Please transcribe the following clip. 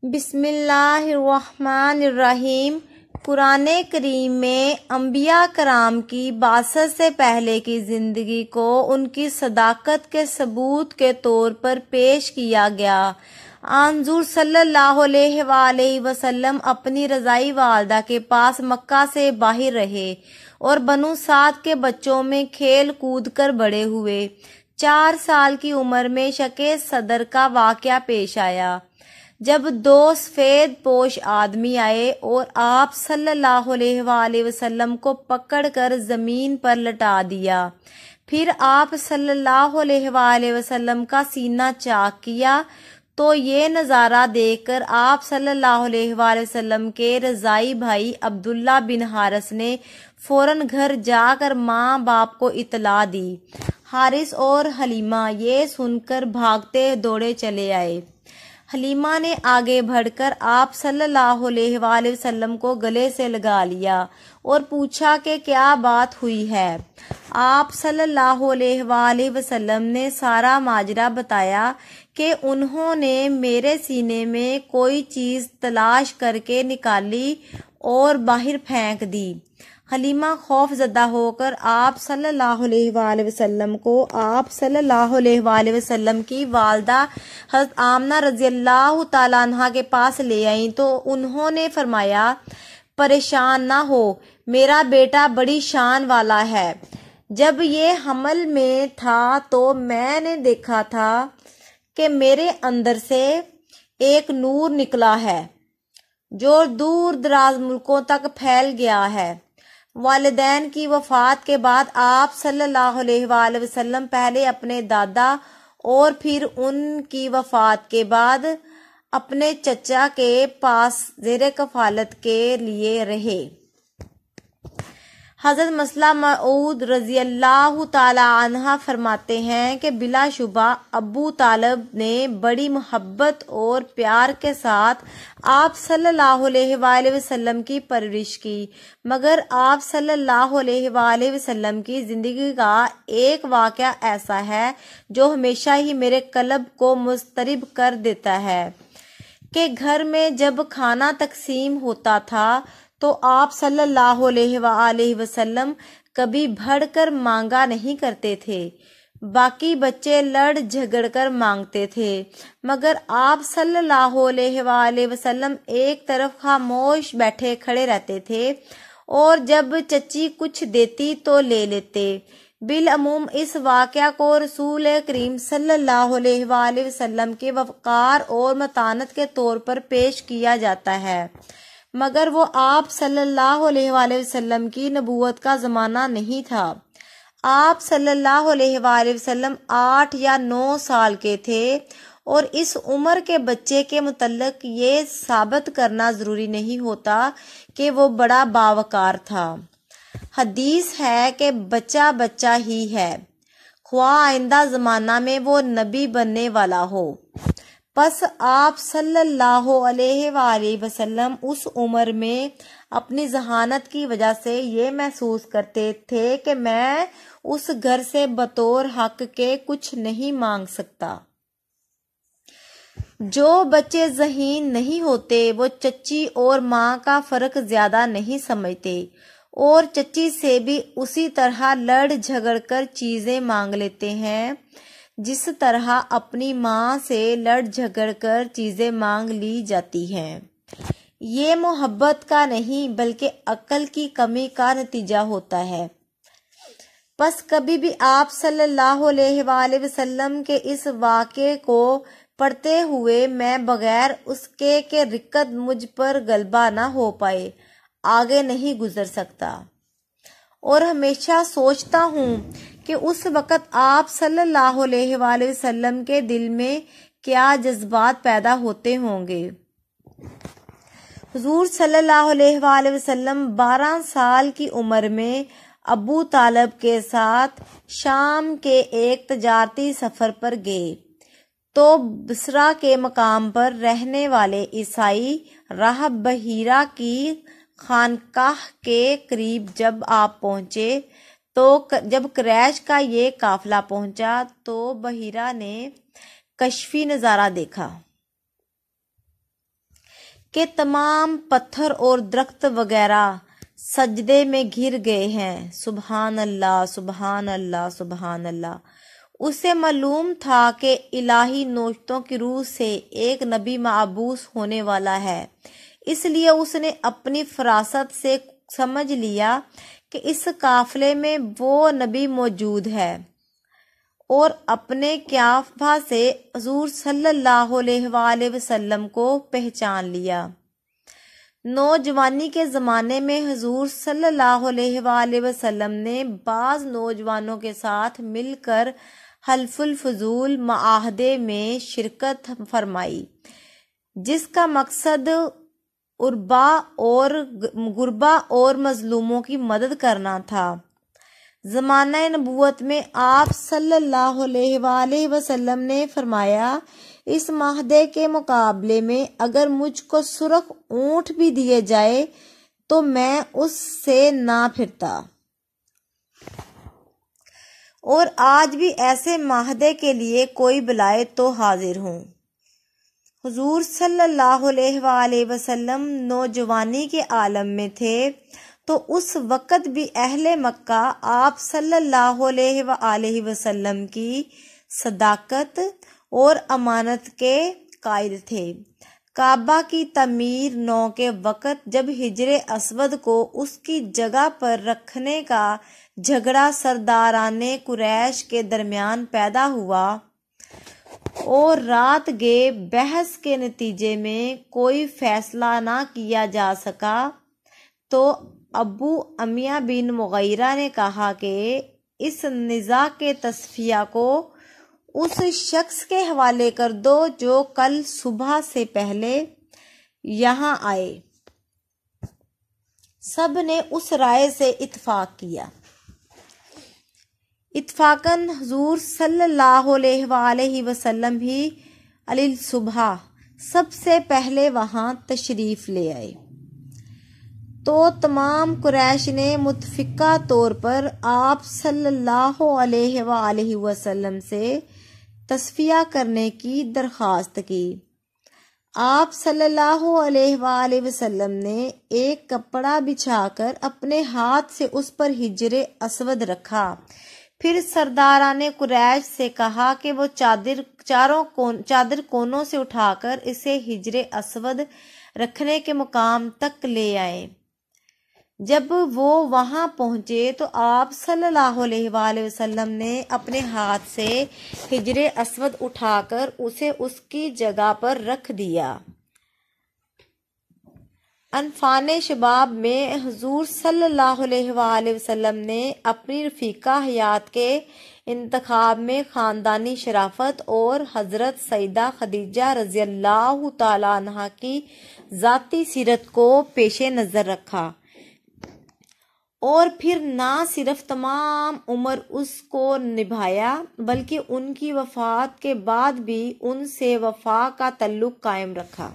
بسم اللہ الرحمن الرحیم۔ قرآن کریم میں انبیاء کرام کی بعثت سے پہلے کی زندگی کو ان کی صداقت کے ثبوت کے طور پر پیش کیا گیا۔ آن حضور صلی اللہ علیہ وآلہ وسلم اپنی رضائی والدہ کے پاس مکہ سے باہر رہے اور بنو سعد کے بچوں میں کھیل کود کر بڑے ہوئے۔ 4 سال کی عمر میں شق صدر کا واقعہ پیش آیا، جب 2 سفید پوش آدمی آئے اور آپ صلی اللہ علیہ وآلہ وسلم کو پکڑ کر زمین پر لٹا دیا۔ پھر آپ صلی اللہ علیہ وآلہ وسلم کا سینہ چاک کیا تو یہ نظارہ دیکھ کر آپ صلی اللہ علیہ وآلہ وسلم کے رضائی بھائی عبداللہ بن حارث نے فوراً گھر جا کر ماں باپ کو اطلاع دی۔ حارث اور حلیمہ یہ سن کر بھاگتے دوڑے چلے آئے۔ حلیمہ نے آگے بڑھ کر آپ صلی اللہ علیہ وآلہ وسلم کو گلے سے لگا لیا اور پوچھا کہ کیا بات ہوئی ہے۔ آپ صلی اللہ علیہ وآلہ وسلم نے سارا ماجرا بتایا کہ انہوں نے میرے سینے میں کوئی چیز تلاش کر کے نکالی اور باہر پھینک دی۔ حلیمہ خوف زدہ ہو کر آپ صلی اللہ علیہ وآلہ وسلم کو آپ صلی اللہ علیہ وآلہ وسلم کی والدہ حضرت آمنہ رضی اللہ تعالیٰ عنہ کے پاس لے آئیں تو انہوں نے فرمایا، پریشان نہ ہو، میرا بیٹا بڑی شان والا ہے۔ جب یہ حمل میں تھا تو میں نے دیکھا تھا کہ میرے اندر سے ایک نور نکلا ہے جو دور دراز ملکوں تک پھیل گیا ہے۔ والدین کی وفات کے بعد آپ صلی اللہ علیہ وآلہ وسلم پہلے اپنے دادا اور پھر ان کی وفات کے بعد اپنے چچا کے پاس زیر کفالت کے لیے رہے۔ حضرت مسلمہ موعود رضی اللہ تعالی عنہ فرماتے ہیں کہ بلا شبہ ابو طالب نے بڑی محبت اور پیار کے ساتھ آپ صلی اللہ علیہ وآلہ وسلم کی پرورش کی، مگر آپ صلی اللہ علیہ وآلہ وسلم کی زندگی کا ایک واقعہ ایسا ہے جو ہمیشہ ہی میرے قلب کو مضطرب کر دیتا ہے کہ گھر میں جب کھانا تقسیم ہوتا تھا تو آپ صلی اللہ علیہ وآلہ وسلم کبھی بڑھ کر مانگا نہیں کرتے تھے، باقی بچے لڑ جھگڑ کر مانگتے تھے، مگر آپ صلی اللہ علیہ وآلہ وسلم ایک طرف خاموش بیٹھے کھڑے رہتے تھے اور جب چچی کچھ دیتی تو لے لیتے۔ بالعموم اس واقعہ کو رسول کریم صلی اللہ علیہ وآلہ وسلم کے وقار اور متانت کے طور پر پیش کیا جاتا ہے، مگر وہ آپ صلی اللہ علیہ وآلہ وسلم کی نبوت کا زمانہ نہیں تھا۔ آپ صلی اللہ علیہ وآلہ وسلم 8 یا 9 سال کے تھے اور اس عمر کے بچے کے متعلق یہ ثابت کرنا ضروری نہیں ہوتا کہ وہ بڑا باوقار تھا۔ حدیث ہے کہ بچہ بچہ ہی ہے، خواہ آئندہ زمانہ میں وہ نبی بننے والا ہو۔ پس آپ صلی اللہ علیہ وآلہ وسلم اس عمر میں اپنی ذہانت کی وجہ سے یہ محسوس کرتے تھے کہ میں اس گھر سے بطور حق کے کچھ نہیں مانگ سکتا۔ جو بچے ذہین نہیں ہوتے وہ چچی اور ماں کا فرق زیادہ نہیں سمجھتے اور چچی سے بھی اسی طرح لڑ جھگڑ کر چیزیں مانگ لیتے ہیں جس طرح اپنی ماں سے لڑ جھگڑ کر چیزیں مانگ لی جاتی ہیں۔ یہ محبت کا نہیں بلکہ عقل کی کمی کا نتیجہ ہوتا ہے۔ پس کبھی بھی آپ صلی اللہ علیہ وآلہ وسلم کے اس واقعے کو پڑھتے ہوئے میں بغیر اس کے کہ رقت مجھ پر غلبہ نہ ہو پائے آگے نہیں گزر سکتا، اور ہمیشہ سوچتا ہوں کہ اس وقت آپ صلی اللہ علیہ وآلہ وسلم کے دل میں کیا جذبات پیدا ہوتے ہوں گے۔ حضور صلی اللہ علیہ وآلہ وسلم 12 سال کی عمر میں ابو طالب کے ساتھ شام کے ایک تجارتی سفر پر گئے تو بصرہ کے مقام پر رہنے والے عیسائی راہب بحیرہ کی خانقاہ کے قریب جب آپ پہنچے تو جب قریش کا یہ قافلہ پہنچا تو بحیرہ نے کشفی نظارہ دیکھا۔ کہ تمام پتھر اور درخت وغیرہ سجدے میں گر گئے ہیں۔ سبحان اللہ، سبحان اللہ، سبحان اللہ۔ اسے معلوم تھا کہ الہی نوشتوں کی روح سے ایک نبی مبعوث ہونے والا ہے، اس لیے اس نے اپنی فراست سے سمجھ لیا کہ اس قافلے میں وہ نبی موجود ہے، اور اپنے قیافہ سے حضور صلی اللہ علیہ وآلہ وسلم کو پہچان لیا۔ نوجوانی کے زمانے میں حضور صلی اللہ علیہ وآلہ وسلم نے بعض نوجوانوں کے ساتھ مل کر حلف الفضول معاہدے میں شرکت فرمائی، جس کا مقصد غربا اور مظلوموں کی مدد کرنا تھا۔ زمانہ نبوت میں آپ صلی اللہ علیہ وآلہ وسلم نے فرمایا، اس معاہدے کے مقابلے میں اگر مجھ کو سرخ اونٹ بھی دیے جائے تو میں اس سے نہ پھرتا، اور آج بھی ایسے معاہدے کے لیے کوئی بلائے تو حاضر ہوں۔ حضور صلی اللہ علیہ وآلہ وسلم نوجوانی کے عالم میں تھے تو اس وقت بھی اہل مکہ آپ صلی اللہ علیہ وآلہ وسلم کی صداقت اور امانت کے قائل تھے۔ کعبہ کی تعمیر نو کے وقت جب حجر اسود کو اس کی جگہ پر رکھنے کا جھگڑا سرداران قریش کے درمیان پیدا ہوا اور رات گئے بحث کے نتیجے میں کوئی فیصلہ نہ کیا جا سکا، تو ابو امیہ بن مغیرہ نے کہا کہ اس نزاع کے تصفیہ کو اس شخص کے حوالے کر دو جو کل صبح سے پہلے یہاں آئے۔ سب نے اس رائے سے اتفاق کیا۔ اتفاقاً حضور صلی اللہ علیہ وآلہ وسلم ہی علیہ الصبح سب سے پہلے وہاں تشریف لے آئے، تو تمام قریش نے متفقہ طور پر آپ صلی اللہ علیہ وآلہ وسلم سے تصفیہ کرنے کی درخواست کی۔ آپ صلی اللہ علیہ وآلہ وسلم نے ایک کپڑا بچھا کر اپنے ہاتھ سے اس پر حجر اسود رکھا، پھر سرداران قریش سے کہا کہ وہ چادر کونوں سے اٹھا کر اسے حجر اسود رکھنے کے مقام تک لے آئیں۔ جب وہ وہاں پہنچے تو آپ صلی اللہ علیہ وآلہ وسلم نے اپنے ہاتھ سے حجر اسود اٹھا کر اسے اس کی جگہ پر رکھ دیا۔ انفان شباب میں حضور صلی اللہ علیہ وآلہ وسلم نے اپنی رفیقہ حیات کے انتخاب میں خاندانی شرافت اور حضرت سیدہ خدیجہ رضی اللہ تعالیٰ عنہا کی ذاتی سیرت کو پیش نظر رکھا، اور پھر نہ صرف تمام عمر اس کو نبھایا بلکہ ان کی وفات کے بعد بھی ان سے وفا کا تعلق قائم رکھا۔